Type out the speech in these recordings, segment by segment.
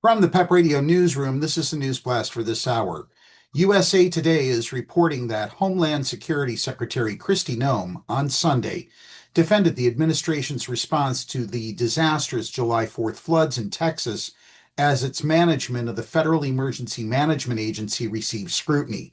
From the PEP Radio Newsroom, this is the news blast for this hour. USA Today is reporting that Homeland Security Secretary Kristi Noem on Sunday defended the administration's response to the disastrous July 4th floods in Texas as its management of the Federal Emergency Management Agency received scrutiny.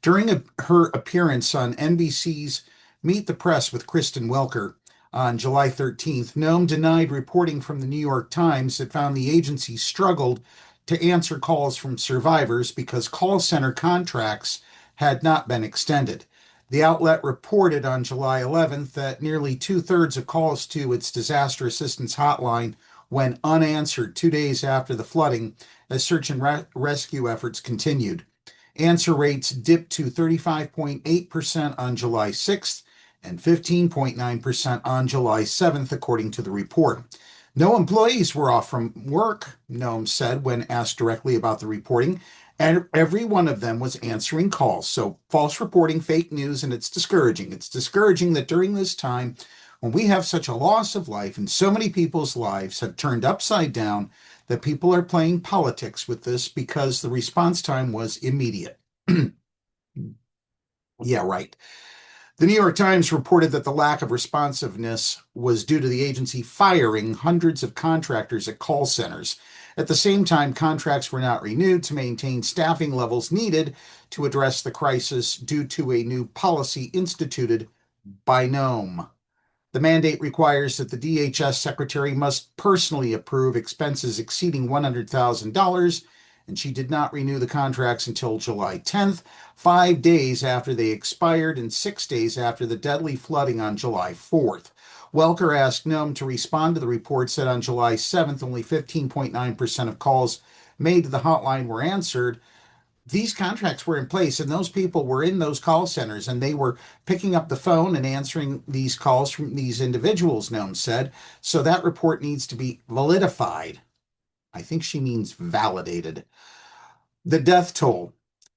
During her appearance on NBC's Meet the Press with Kristen Welker, on July 13th, Noem denied reporting from the New York Times that found the agency struggled to answer calls from survivors because call center contracts had not been extended. The outlet reported on July 11th that nearly two-thirds of calls to its disaster assistance hotline went unanswered 2 days after the flooding as search and rescue efforts continued. Answer rates dipped to 35.8% on July 6th and 15.9% on July 7th, according to the report. No employees were off from work, Noem said when asked directly about the reporting, and every one of them was answering calls. So false reporting, fake news, and it's discouraging. It's discouraging that during this time, when we have such a loss of life and so many people's lives have turned upside down, that people are playing politics with this because the response time was immediate. Yeah, right. The New York Times reported that the lack of responsiveness was due to the agency firing hundreds of contractors at call centers. At the same time, contracts were not renewed to maintain staffing levels needed to address the crisis due to a new policy instituted by Noem. The mandate requires that the DHS secretary must personally approve expenses exceeding $100,000, and she did not renew the contracts until July 10th, 5 days after they expired and 6 days after the deadly flooding on July 4th. Welker asked Noem to respond to the reports that on July 7th, only 15.9% of calls made to the hotline were answered. These contracts were in place, and those people were in those call centers, and they were picking up the phone and answering these calls from these individuals, Noem said. So that report needs to be validified. I think she means validated. The death toll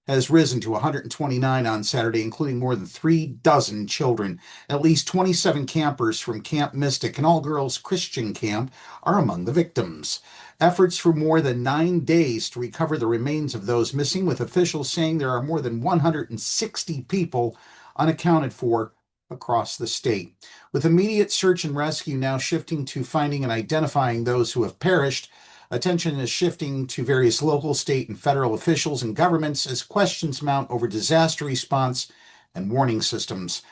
has risen to 129 on Saturday, including more than 3 dozen children. At least 27 campers from Camp Mystic, an all-girls Christian camp, are among the victims. Efforts for more than 9 days to recover the remains of those missing, with officials saying there are more than 160 people unaccounted for across the state. With immediate search and rescue now shifting to finding and identifying those who have perished, attention is shifting to various local, state, and federal officials and governments as questions mount over disaster response and warning systems.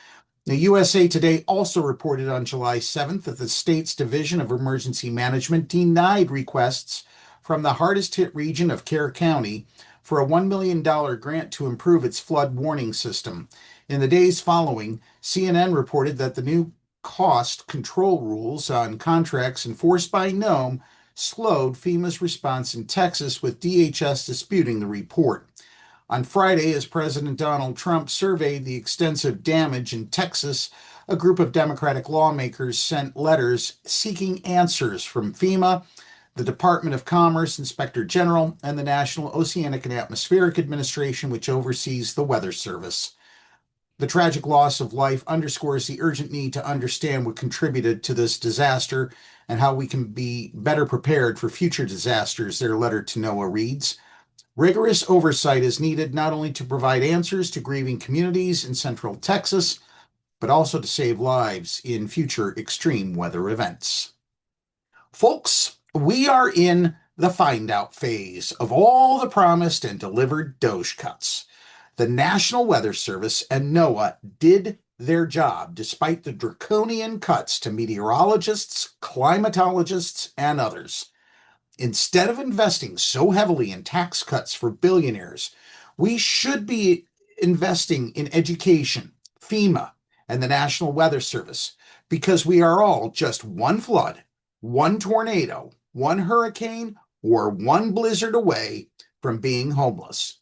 The USA Today also reported on July 7th that the state's Division of Emergency Management denied requests from the hardest hit region of Kerr County for a $1 million grant to improve its flood warning system. In the days following, CNN reported that the new cost control rules on contracts enforced by Noem slowed FEMA's response in Texas, with DHS disputing the report. On Friday, as President Donald Trump surveyed the extensive damage in Texas, a group of Democratic lawmakers sent letters seeking answers from FEMA, the Department of Commerce Inspector General, and the National Oceanic and Atmospheric Administration, which oversees the Weather Service. The tragic loss of life underscores the urgent need to understand what contributed to this disaster and how we can be better prepared for future disasters, their letter to NOAA reads. Rigorous oversight is needed not only to provide answers to grieving communities in Central Texas, but also to save lives in future extreme weather events. Folks, we are in the find out phase of all the promised and delivered DOGE cuts. The National Weather Service and NOAA did their job despite the draconian cuts to meteorologists, climatologists, and others. Instead of investing so heavily in tax cuts for billionaires, we should be investing in education, FEMA, and the National Weather Service, because we are all just one flood, one tornado, one hurricane, or one blizzard away from being homeless.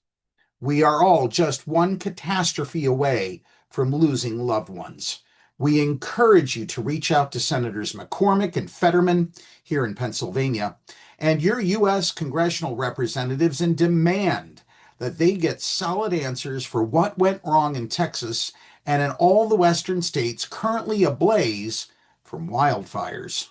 We are all just one catastrophe away from losing loved ones. We encourage you to reach out to Senators McCormick and Fetterman here in Pennsylvania and your U.S. congressional representatives and demand that they get solid answers for what went wrong in Texas and in all the western states currently ablaze from wildfires.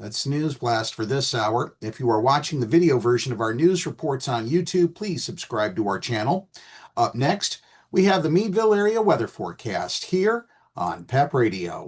That's News Blast for this hour. If you are watching the video version of our news reports on YouTube, please subscribe to our channel. Up next, we have the Meadville area weather forecast here on PEP Radio.